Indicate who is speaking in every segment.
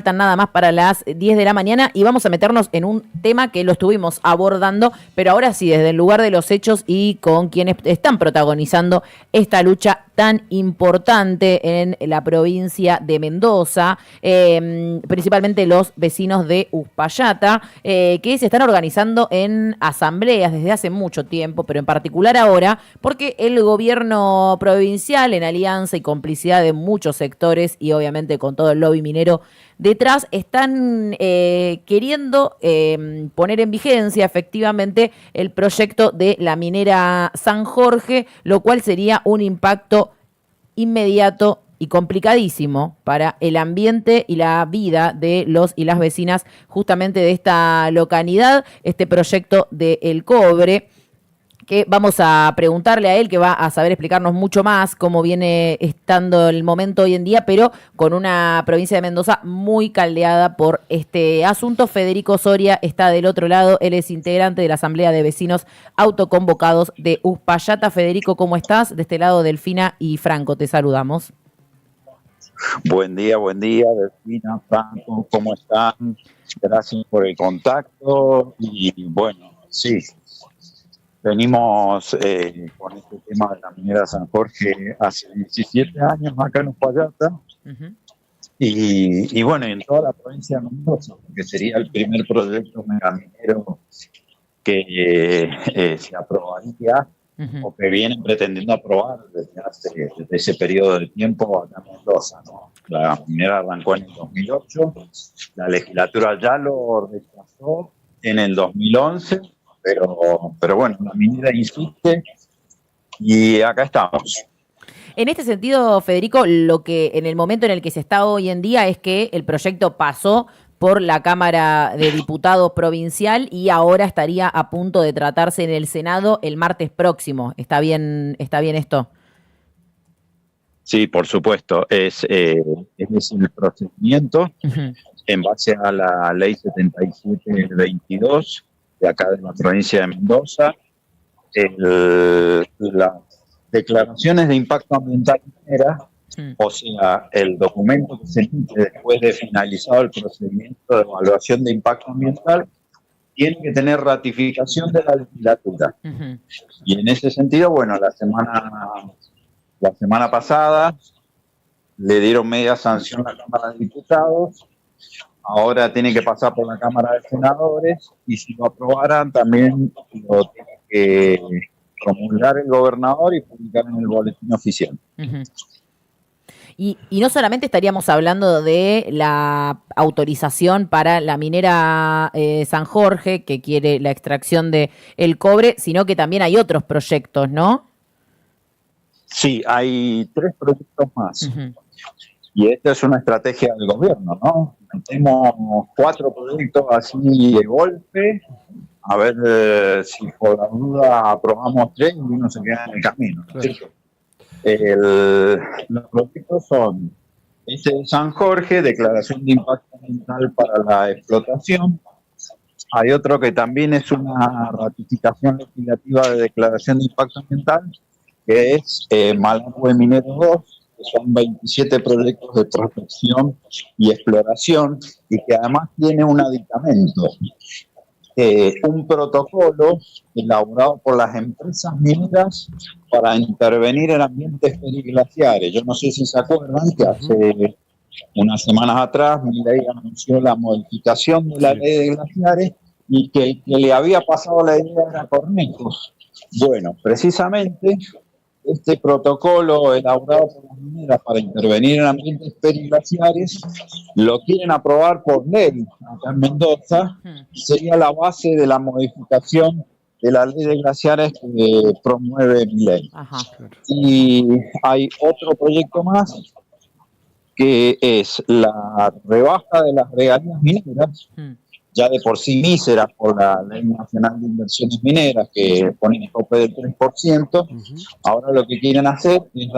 Speaker 1: Faltan nada más para las 10 de la mañana y vamos a meternos en un tema que lo estuvimos abordando, pero ahora sí, desde el lugar de los hechos y con quienes están protagonizando esta lucha tan importante en la provincia de Mendoza, principalmente los vecinos de Uspallata, que se están organizando en asambleas desde hace mucho tiempo, pero en particular ahora, porque el gobierno provincial, en alianza y complicidad de muchos sectores y obviamente con todo el lobby minero detrás, están queriendo poner en vigencia efectivamente el proyecto de la minera San Jorge, lo cual sería un impacto inmediato y complicadísimo para el ambiente y la vida de los y las vecinas justamente de esta localidad, este proyecto del cobre, que vamos a preguntarle a él, que va a saber explicarnos mucho más cómo viene estando el momento hoy en día, pero con una provincia de Mendoza muy caldeada por este asunto. Federico Soria está del otro lado, él es integrante de la Asamblea de Vecinos Autoconvocados de Uspallata. Federico, ¿cómo estás? De este lado, Delfina y Franco, te saludamos.
Speaker 2: Buen día, Delfina, Franco, ¿cómo están? Gracias por el contacto y bueno, sí. Venimos con este tema de la minera San Jorge hace 17 años acá en Uspallata. Uh-huh. Y bueno, en toda la provincia de Mendoza, que sería el primer proyecto megaminero que se aprobaría, uh-huh, o que vienen pretendiendo aprobar desde ese periodo de tiempo acá en Mendoza, ¿no? La minera arrancó en el 2008, la legislatura ya lo rechazó en el 2011, pero bueno, la minera insiste y acá estamos.
Speaker 1: En este sentido, Federico, lo que en el momento en el que se está hoy en día es que el proyecto pasó por la Cámara de Diputados provincial y ahora estaría a punto de tratarse en el Senado el martes próximo. ¿Está bien esto?
Speaker 2: Sí, por supuesto. Es el procedimiento, uh-huh, en base a la ley 7722 de acá de la provincia de Mendoza. Las declaraciones de impacto ambiental minera, o sea, el documento que se emite después de finalizado el procedimiento de evaluación de impacto ambiental, tiene que tener ratificación de la legislatura. Uh-huh. Y en ese sentido, bueno, la semana pasada le dieron media sanción a la Cámara de Diputados. Ahora tiene que pasar por la Cámara de Senadores y si lo aprobaran también lo tiene que promulgar el gobernador y publicar en el boletín oficial.
Speaker 1: Uh-huh. Y no solamente estaríamos hablando de la autorización para la minera San Jorge, que quiere la extracción del cobre, sino que también hay otros proyectos, ¿no?
Speaker 2: Sí, hay 3 proyectos más. Uh-huh. Y esta es una estrategia del gobierno, ¿no? Tenemos 4 proyectos así de golpe, a ver si por la duda aprobamos 3 y uno se queda en el camino, ¿no? Claro. Los proyectos son este de San Jorge, declaración de impacto ambiental para la explotación. Hay otro que también es una ratificación legislativa de declaración de impacto ambiental, que es Malargüe Minero 2, que son 27 proyectos de prospección y exploración, y que además tiene un aditamento, un protocolo elaborado por las empresas mineras para intervenir en ambientes periglaciares. Yo no sé si se acuerdan que hace unas semanas atrás Milei anunció la modificación de la ley de glaciares y que el que le había pasado la idea era Cornejo. Bueno, precisamente este protocolo elaborado por las mineras para intervenir en ambientes periglaciares lo quieren aprobar por ley acá en Mendoza. Sería la base de la modificación de la ley de glaciares que promueve Milei. Y hay otro proyecto más que es la rebaja de las regalías mineras, ya de por sí míseras por la Ley Nacional de Inversiones Mineras, que pone el tope del 3%, uh-huh. Ahora lo que quieren hacer es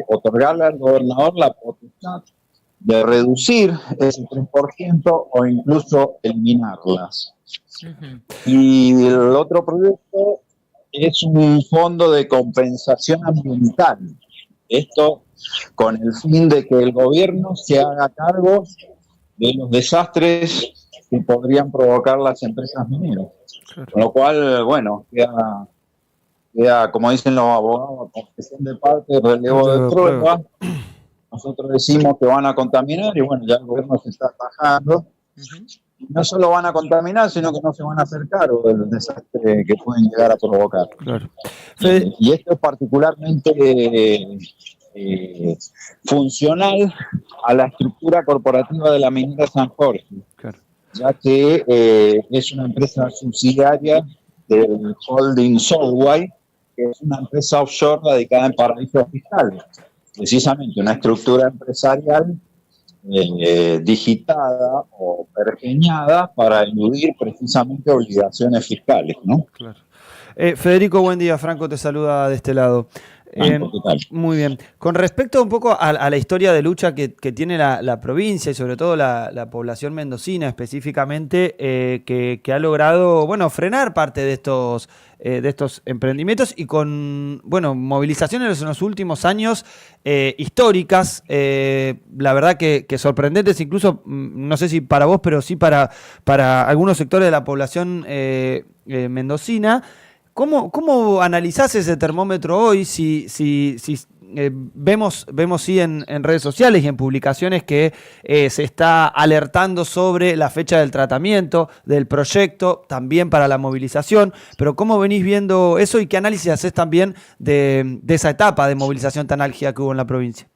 Speaker 2: otorgarle al gobernador la potestad de reducir ese 3% o incluso eliminarlas. Uh-huh. Y el otro proyecto es un fondo de compensación ambiental. Esto con el fin de que el gobierno se haga cargo de los desastres que podrían provocar las empresas mineras.
Speaker 3: Claro.
Speaker 2: Con lo cual, bueno, queda, como dicen los abogados, confesión de parte, relevo de prueba. Nosotros decimos que van a contaminar y bueno, ya el gobierno se está atajando. No solo van a contaminar, sino que no se van a hacer cargo del desastre que pueden llegar a provocar.
Speaker 3: Claro.
Speaker 2: Y esto es particularmente funcional a la estructura corporativa de la minera San Jorge,
Speaker 3: Claro.
Speaker 2: ya que es una empresa subsidiaria del holding Solway, que es una empresa offshore radicada en paraísos fiscales. Precisamente una estructura empresarial digitada o pergeñada para eludir precisamente obligaciones fiscales, ¿no?
Speaker 3: Claro. Federico, buen día. Franco te saluda de este lado.
Speaker 2: Franco, ¿qué tal?
Speaker 3: Muy bien. Con respecto un poco a la historia de lucha que tiene la provincia y sobre todo la población mendocina específicamente, que ha logrado, bueno, frenar parte de estos emprendimientos y con, bueno, movilizaciones en los últimos años históricas, la verdad que sorprendentes, incluso, no sé si para vos, pero sí para algunos sectores de la población mendocina. ¿Cómo analizás ese termómetro hoy si vemos sí en redes sociales y en publicaciones que se está alertando sobre la fecha del tratamiento, del proyecto, también para la movilización? Pero ¿cómo venís viendo eso y qué análisis haces también de esa etapa de movilización tan álgida que hubo en la provincia?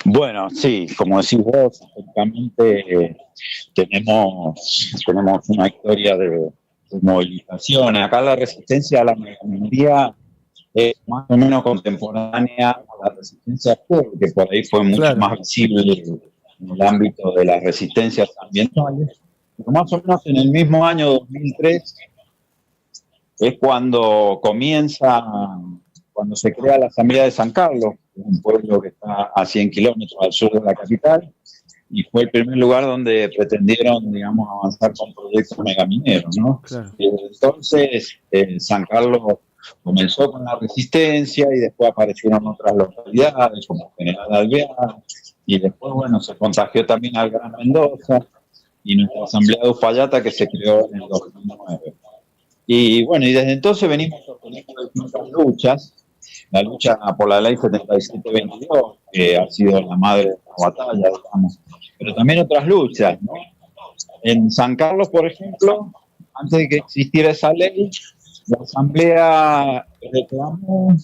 Speaker 2: Bueno, sí, como decís vos, efectivamente tenemos una historia de movilizaciones. Acá la resistencia a la megaminería es más o menos contemporánea a la resistencia actual, que por ahí fue mucho más visible en el ámbito de las resistencias ambientales. Pero más o menos en el mismo año 2003 es cuando se crea la Asamblea de San Carlos, que es un pueblo que está a 100 kilómetros al sur de la capital, y fue el primer lugar donde pretendieron, digamos, avanzar con proyectos megamineros, ¿no?
Speaker 3: Claro.
Speaker 2: Y desde entonces, San Carlos comenzó con la resistencia y después aparecieron otras localidades, como General Alvear, y después, bueno, se contagió también al Gran Mendoza, y nuestra Asamblea de Uspallata, que se creó en el 2009. Y bueno, y desde entonces venimos sosteniendo distintas luchas. La lucha por la ley 7722, que ha sido la madre de la batalla, digamos, pero también otras luchas, ¿no? En San Carlos, por ejemplo, antes de que existiera esa ley, la Asamblea reclamó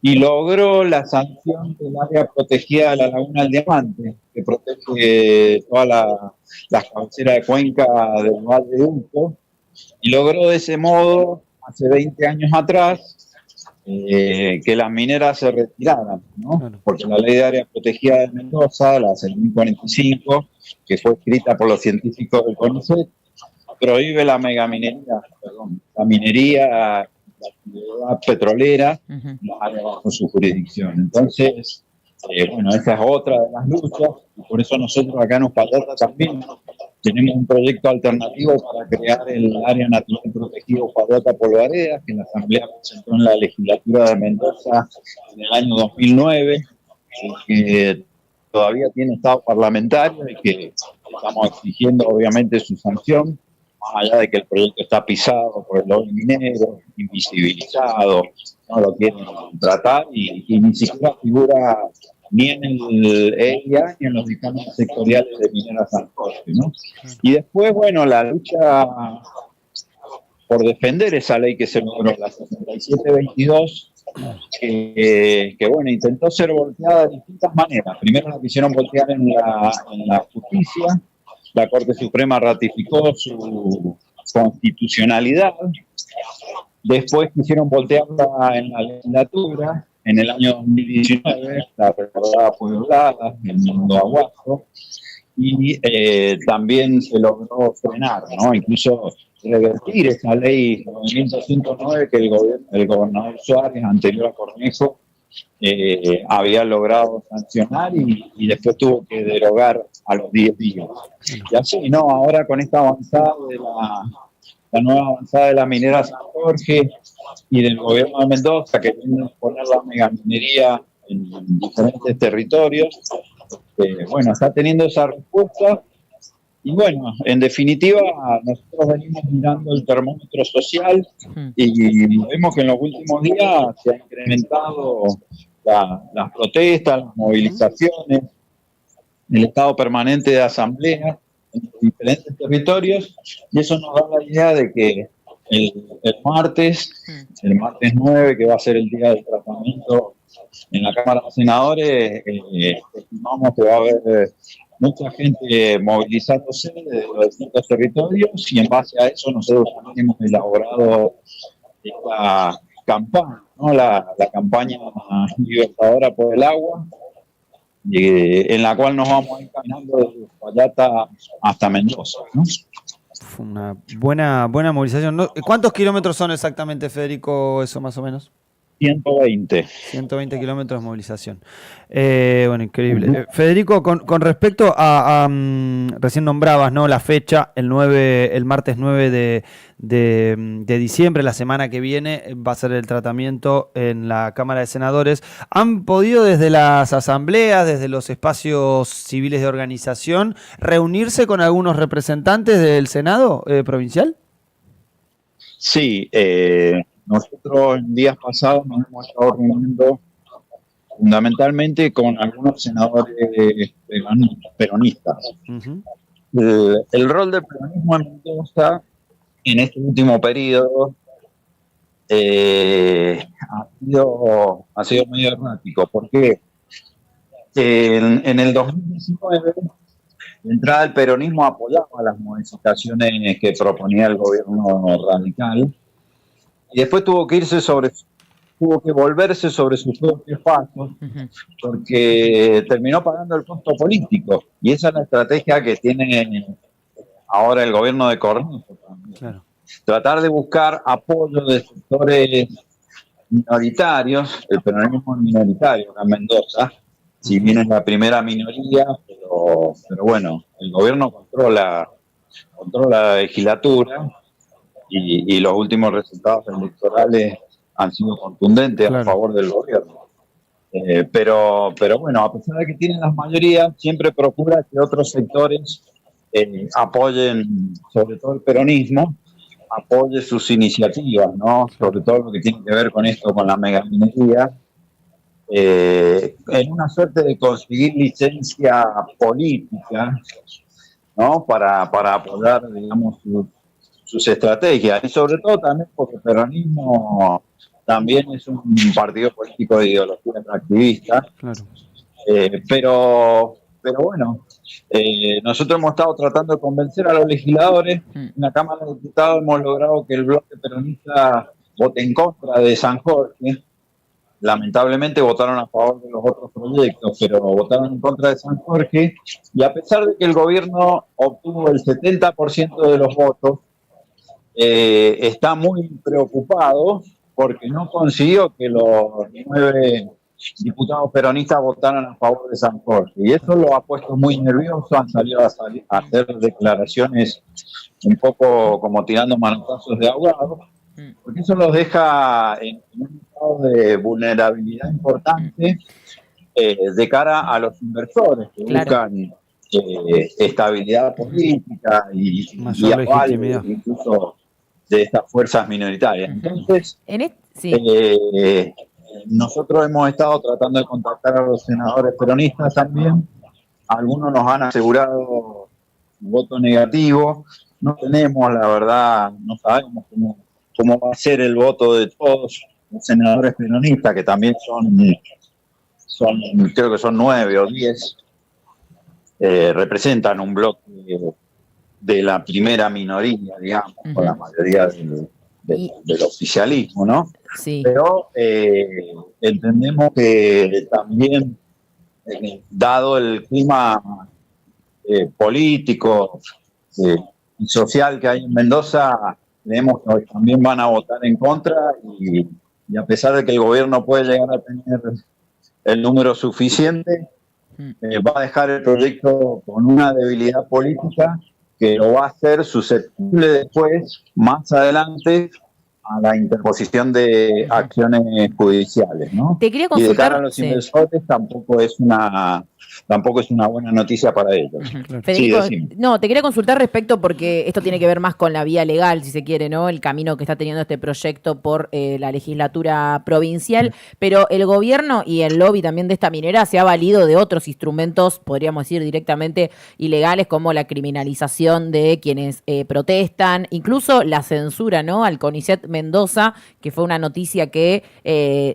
Speaker 2: y logró la sanción del área protegida de la Laguna del Diamante, que protege todas las cabeceras de cuenca del Valle de Uco, y logró de ese modo, hace 20 años atrás, que las mineras se retiraran, ¿no?
Speaker 3: Claro.
Speaker 2: Porque la ley de área protegida de Mendoza, la 6045, que fue escrita por los científicos del CONICET, prohíbe la megaminería, la minería, la actividad petrolera, las áreas bajo su jurisdicción. Entonces, bueno, esa es otra de las luchas, y por eso nosotros acá en Uspallata también tenemos un proyecto alternativo para crear el área natural protegida Uspallata Polvaredas, que la Asamblea presentó en la legislatura de Mendoza en el año 2009, que todavía tiene estado parlamentario y que estamos exigiendo obviamente su sanción, más allá de que el proyecto está pisado por el lobby minero, invisibilizado, no lo quieren tratar y ni siquiera figura ni en el EIA ni en los dictámenes sectoriales de Minera San Jorge, ¿no? Y después, bueno, la lucha por defender esa ley que se logró, la 6722, que bueno, intentó ser volteada de distintas maneras. Primero la quisieron voltear en la justicia, la Corte Suprema ratificó su constitucionalidad, después quisieron voltearla en la legislatura, en el año 2019, la recordada Pueblada, el Mundo Aguaso, y también se logró frenar, ¿no? Incluso revertir esa ley 9109 que el gobernador Suárez, anterior a Cornejo, había logrado sancionar y después tuvo que derogar a los 10 días. Y así, ¿no? Ahora con esta avanzada de la nueva avanzada de la minera San Jorge y del gobierno de Mendoza, que viene a poner la megaminería en diferentes territorios, bueno, está teniendo esa respuesta. Y bueno, en definitiva, nosotros venimos mirando el termómetro social y vemos que en los últimos días se han incrementado las protestas, las movilizaciones, el estado permanente de asamblea en los diferentes territorios, y eso nos da la idea de que el martes 9, que va a ser el día del tratamiento en la Cámara de Senadores, estimamos que va a haber mucha gente movilizándose de los distintos territorios, y en base a eso nosotros también hemos elaborado esta campaña, ¿no? La campaña libertadora por el agua, en la cual nos vamos a ir caminando desde Uspallata hasta Mendoza, ¿no?
Speaker 3: Fue una buena movilización. ¿Cuántos kilómetros son exactamente, Federico, eso más o menos?
Speaker 2: 120.
Speaker 3: 120 kilómetros de movilización. Bueno, increíble. Federico, con respecto a recién nombrabas, ¿no?, la fecha, el martes 9 de diciembre, la semana que viene, va a ser el tratamiento en la Cámara de Senadores. ¿Han podido desde las asambleas, desde los espacios civiles de organización, reunirse con algunos representantes del Senado provincial?
Speaker 2: Sí, nosotros en días pasados nos hemos estado reuniendo fundamentalmente con algunos senadores peronistas. El rol del peronismo en Mendoza en este último periodo ha sido medio errático, porque en el 2019 de entrada el peronismo apoyaba las modificaciones que proponía el gobierno radical, y después tuvo que volverse sobre sus propios pasos, porque terminó pagando el costo político, y esa es la estrategia que tiene ahora el gobierno de Cornejo también. Claro. Tratar de buscar apoyo de sectores minoritarios. El peronismo es minoritario acá en Mendoza, si bien es la primera minoría, pero bueno, el gobierno controla la legislatura, y los últimos resultados electorales han sido contundentes, claro, a favor del gobierno. Pero bueno, a pesar de que tienen las mayorías, siempre procura que otros sectores apoyen, sobre todo el peronismo, apoye sus iniciativas, ¿no? Sobre todo lo que tiene que ver con esto, con la megaminería, en una suerte de conseguir licencia política, ¿no? Para apoyar, digamos, sus estrategias, y sobre todo también porque el peronismo también es un partido político de ideología activista. Claro. Pero bueno, nosotros hemos estado tratando de convencer a los legisladores. En la Cámara de Diputados hemos logrado que el bloque peronista vote en contra de San Jorge. Lamentablemente votaron a favor de los otros proyectos, pero votaron en contra de San Jorge, y a pesar de que el gobierno obtuvo el 70% de los votos, está muy preocupado porque no consiguió que los 9 diputados peronistas votaran a favor de San Jorge, y eso lo ha puesto muy nervioso. Han salido a hacer declaraciones un poco como tirando manotazos de ahogado, porque eso los deja en un estado de vulnerabilidad importante de cara a los inversores que buscan estabilidad política y aval, incluso de estas fuerzas minoritarias. Entonces, nosotros hemos estado tratando de contactar a los senadores peronistas también. Algunos nos han asegurado un voto negativo. No tenemos, la verdad, no sabemos cómo va a ser el voto de todos los senadores peronistas, que también son creo que son 9 o 10, representan un bloque de la primera minoría, digamos, con la mayoría del oficialismo, ¿no? Sí. Pero entendemos que también, dado el clima político y social que hay en Mendoza, creemos que también van a votar en contra, y a pesar de que el gobierno puede llegar a tener el número suficiente, va a dejar el proyecto con una debilidad política que lo va a hacer susceptible después, más adelante, a la interposición de acciones judiciales, ¿no?
Speaker 1: Te quería
Speaker 2: consultar, y de cara a los
Speaker 1: sí,
Speaker 2: inversores tampoco es una tampoco es una buena noticia para ellos.
Speaker 1: Federico,
Speaker 2: Sí,
Speaker 1: no, te quería consultar respecto, porque esto tiene que ver más con la vía legal, si se quiere, ¿no? El camino que está teniendo este proyecto por la legislatura provincial, pero el gobierno y el lobby también de esta minera se ha valido de otros instrumentos, podríamos decir directamente ilegales, como la criminalización de quienes protestan, incluso la censura, ¿no? Al CONICET Mendoza, que fue una noticia que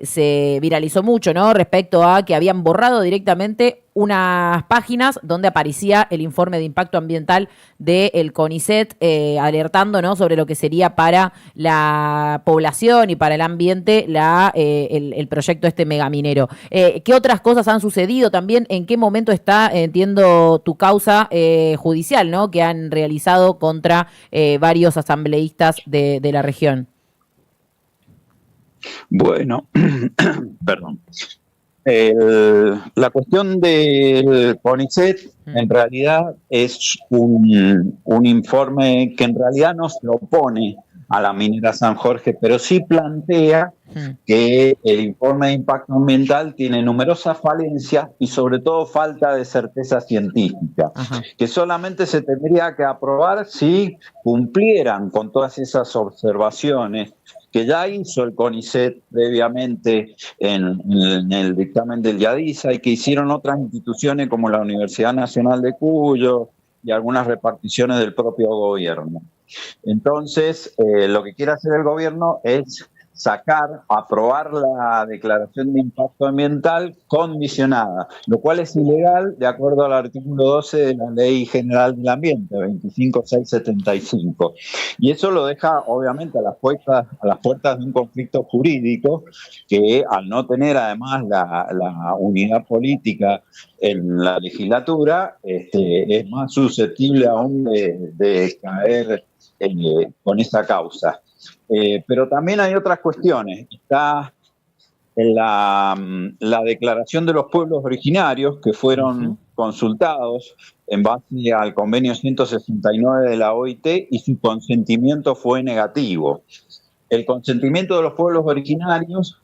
Speaker 1: se viralizó mucho, ¿no? Respecto a que habían borrado directamente unas páginas donde aparecía el informe de impacto ambiental del CONICET, alertando, ¿no?, sobre lo que sería para la población y para el ambiente el proyecto este megaminero. ¿Qué otras cosas han sucedido también? ¿En qué momento está, entiendo, tu causa judicial, ¿no?, que han realizado contra varios asambleístas de la región?
Speaker 2: Bueno, perdón. La cuestión del CONICET en realidad es un informe que en realidad no se opone a la minera San Jorge, pero sí plantea que el informe de impacto ambiental tiene numerosas falencias y sobre todo falta de certeza científica, que solamente se tendría que aprobar si cumplieran con todas esas observaciones que ya hizo el CONICET previamente en el dictamen del YADISA y que hicieron otras instituciones como la Universidad Nacional de Cuyo y algunas reparticiones del propio gobierno. Entonces, lo que quiere hacer el gobierno es aprobar la declaración de impacto ambiental condicionada, lo cual es ilegal de acuerdo al artículo 12 de la Ley General del Ambiente, 25675. Y eso lo deja, obviamente, a las puertas de un conflicto jurídico que, al no tener además la unidad política en la legislatura, es más susceptible aún de caer con esa causa. Pero también hay otras cuestiones. Está en la declaración de los pueblos originarios que fueron consultados en base al convenio 169 de la OIT y su consentimiento fue negativo. El consentimiento de los pueblos originarios,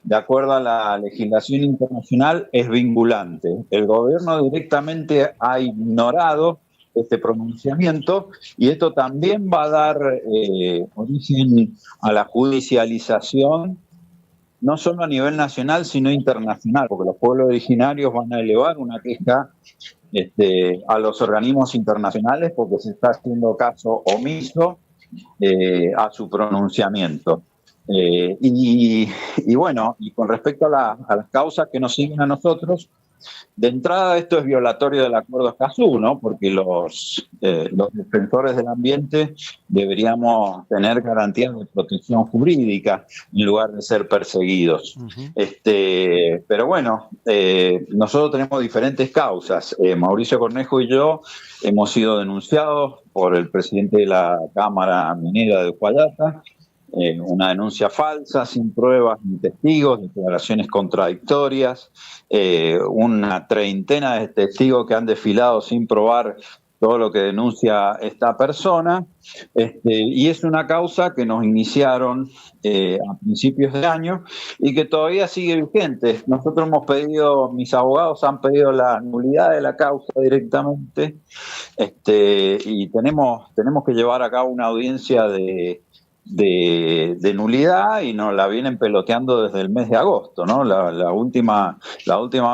Speaker 2: de acuerdo a la legislación internacional, es vinculante. El gobierno directamente ha ignorado este pronunciamiento y esto también va a dar origen a la judicialización, no solo a nivel nacional, sino internacional, porque los pueblos originarios van a elevar una queja a los organismos internacionales porque se está haciendo caso omiso a su pronunciamiento. Y bueno, y con respecto a las causas que nos siguen a nosotros, de entrada esto es violatorio del Acuerdo Escazú, ¿no? Porque los defensores del ambiente deberíamos tener garantías de protección jurídica en lugar de ser perseguidos. Pero bueno, nosotros tenemos diferentes causas. Mauricio Cornejo y yo hemos sido denunciados por el presidente de la Cámara Minera de Uspallata, una denuncia falsa, sin pruebas ni testigos, declaraciones contradictorias, una treintena de testigos que han desfilado sin probar todo lo que denuncia esta persona, y es una causa que nos iniciaron a principios de año y que todavía sigue vigente. Nosotros hemos pedido, mis abogados han pedido la nulidad de la causa directamente, y tenemos que llevar a cabo una audiencia de nulidad y nos la vienen peloteando desde el mes de agosto, ¿no? La última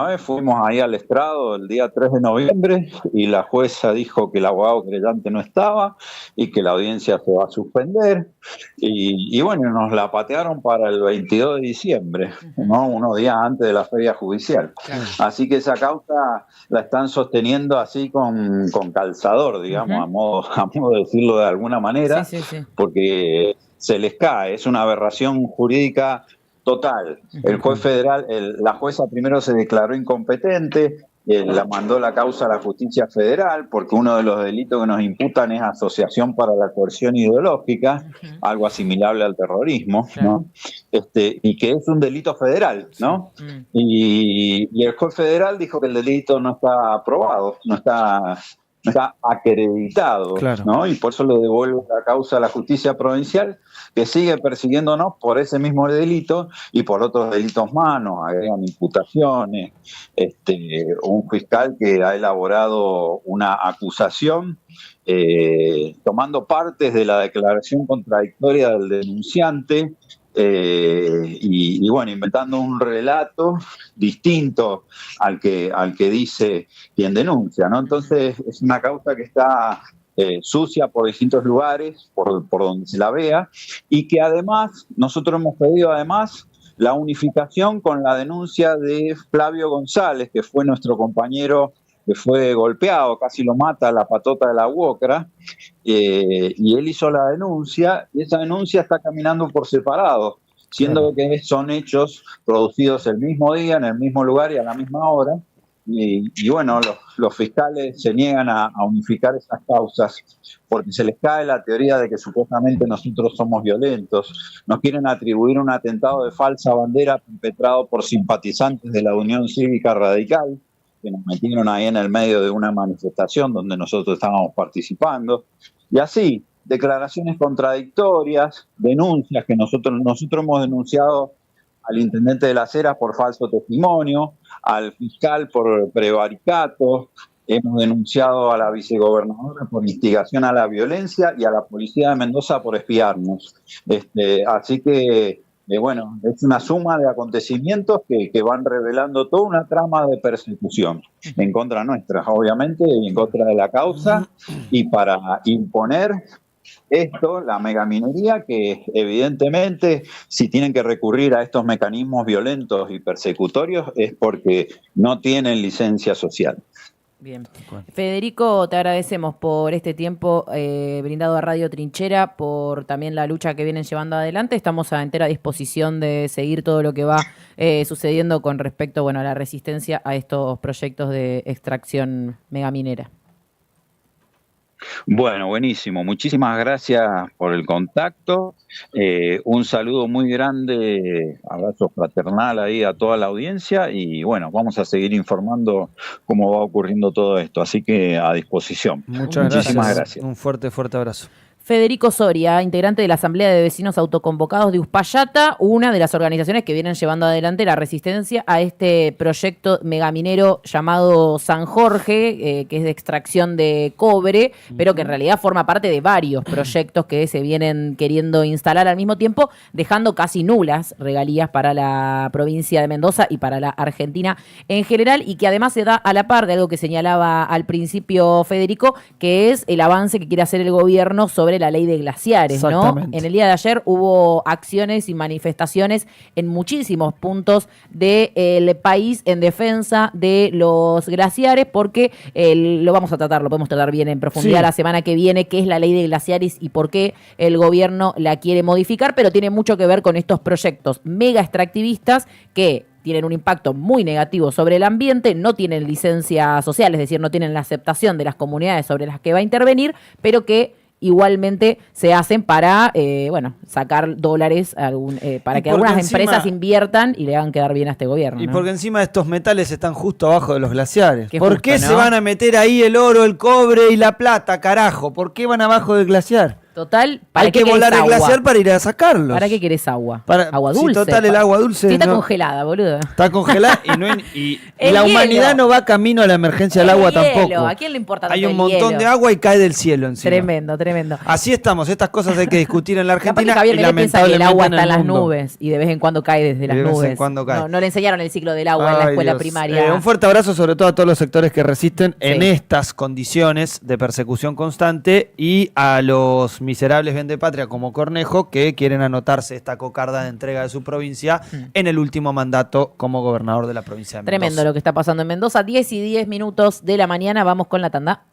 Speaker 2: vez fuimos ahí al estrado el día 3 de noviembre y la jueza dijo que el abogado querellante no estaba y que la audiencia se va a suspender y bueno, nos la patearon para el 22 de diciembre, ¿no? Unos días antes de la feria judicial. Así que esa causa la están sosteniendo así con calzador, digamos, a modo de decirlo de alguna manera, porque se les cae, es una aberración jurídica total. El juez federal, la jueza primero se declaró incompetente, la mandó la causa a la justicia federal, porque uno de los delitos que nos imputan es asociación para la coerción ideológica, algo asimilable al terrorismo, ¿no? Y que es un delito federal, ¿no? Y el juez federal dijo que el delito no está aprobado, no está está acreditado,
Speaker 3: Claro.
Speaker 2: ¿no? Y por eso lo devuelve la causa a la justicia provincial, que sigue persiguiéndonos por ese mismo delito y por otros delitos más, nos agregan imputaciones. Un fiscal que ha elaborado una acusación tomando partes de la declaración contradictoria del denunciante, y bueno, inventando un relato distinto al que dice quien denuncia, ¿no? Entonces es una causa que está sucia por distintos lugares, por donde se la vea, y que además, nosotros hemos pedido además la unificación con la denuncia de Flavio González, que fue nuestro compañero que fue golpeado, casi lo mata a la patota de la UOCRA, y él hizo la denuncia, y esa denuncia está caminando por separado, siendo que son hechos producidos el mismo día, en el mismo lugar y a la misma hora, y bueno, los fiscales se niegan a unificar esas causas porque se les cae la teoría de que supuestamente nosotros somos violentos. Nos quieren atribuir un atentado de falsa bandera perpetrado por simpatizantes de la Unión Cívica Radical, que nos metieron ahí en el medio de una manifestación donde nosotros estábamos participando. Y así, declaraciones contradictorias, denuncias que nosotros hemos denunciado al intendente de Las Heras por falso testimonio, al fiscal por prevaricato, hemos denunciado a la vicegobernadora por instigación a la violencia y a la policía de Mendoza por espiarnos. Así que, bueno, es una suma de acontecimientos que van revelando toda una trama de persecución en contra nuestra, obviamente, y en contra de la causa, y para imponer esto, la megaminería, que evidentemente si tienen que recurrir a estos mecanismos violentos y persecutorios es porque no tienen licencia social.
Speaker 1: Bien. Federico, te agradecemos por este tiempo brindado a Radio Trinchera, por también la lucha que vienen llevando adelante. Estamos a entera disposición de seguir todo lo que va sucediendo con respecto, bueno, a la resistencia a estos proyectos de extracción megaminera.
Speaker 2: Bueno, buenísimo. Muchísimas gracias por el contacto. Un saludo muy grande, abrazo fraternal ahí a toda la audiencia y bueno, vamos a seguir informando cómo va ocurriendo todo esto. Así que a disposición.
Speaker 3: Muchísimas gracias. Un fuerte abrazo.
Speaker 1: Federico Soria, integrante de la Asamblea de Vecinos Autoconvocados de Uspallata, una de las organizaciones que vienen llevando adelante la resistencia a este proyecto megaminero llamado San Jorge, que es de extracción de cobre, pero que en realidad forma parte de varios proyectos que se vienen queriendo instalar al mismo tiempo, dejando casi nulas regalías para la provincia de Mendoza y para la Argentina en general, y que además se da a la par de algo que señalaba al principio Federico, que es el avance que quiere hacer el gobierno sobre la ley de glaciares, ¿no? En el día de ayer hubo acciones y manifestaciones en muchísimos puntos del país en defensa de los glaciares, porque lo vamos a tratar, lo podemos tratar bien en profundidad la semana que viene, qué es la ley de glaciares y por qué el gobierno la quiere modificar, pero tiene mucho que ver con estos proyectos mega extractivistas que tienen un impacto muy negativo sobre el ambiente, no tienen licencia social, es decir, no tienen la aceptación de las comunidades sobre las que va a intervenir, pero que igualmente se hacen para, sacar dólares para que algunas empresas inviertan y le hagan quedar bien a este gobierno.
Speaker 3: Y
Speaker 1: ¿no?
Speaker 3: porque encima estos metales están justo abajo de los glaciares. ¿Por
Speaker 1: justo,
Speaker 3: qué
Speaker 1: ¿no?
Speaker 3: se van a meter ahí el oro, el cobre y la plata, carajo? ¿Por qué van abajo del glaciar?
Speaker 1: Total, ¿para
Speaker 3: hay que volar el glaciar para ir a sacarlos.
Speaker 1: ¿Para qué querés agua?
Speaker 3: Agua dulce. Sí, total, el agua dulce.
Speaker 1: Sí, está congelada, boludo.
Speaker 3: Está congelada y la humanidad no va camino a la emergencia del agua tampoco.
Speaker 1: ¿A quién le importa tanto
Speaker 3: Hay un montón de agua y cae del cielo encima.
Speaker 1: Tremendo.
Speaker 3: Así estamos, estas cosas hay que discutir en la Argentina.
Speaker 1: Javier,
Speaker 3: y
Speaker 1: piensa que el agua está en las nubes y de vez en cuando cae desde las nubes.
Speaker 3: De vez en cuando cae.
Speaker 1: No le enseñaron el ciclo del agua en la escuela primaria.
Speaker 3: Un fuerte abrazo sobre todo a todos los sectores que resisten en estas condiciones de persecución constante y a los miserables vendepatria como Cornejo que quieren anotarse esta cocarda de entrega de su provincia en el último mandato como gobernador de la provincia de Mendoza.
Speaker 1: Tremendo lo que está pasando en Mendoza. 10:10 de la mañana, vamos con la tanda.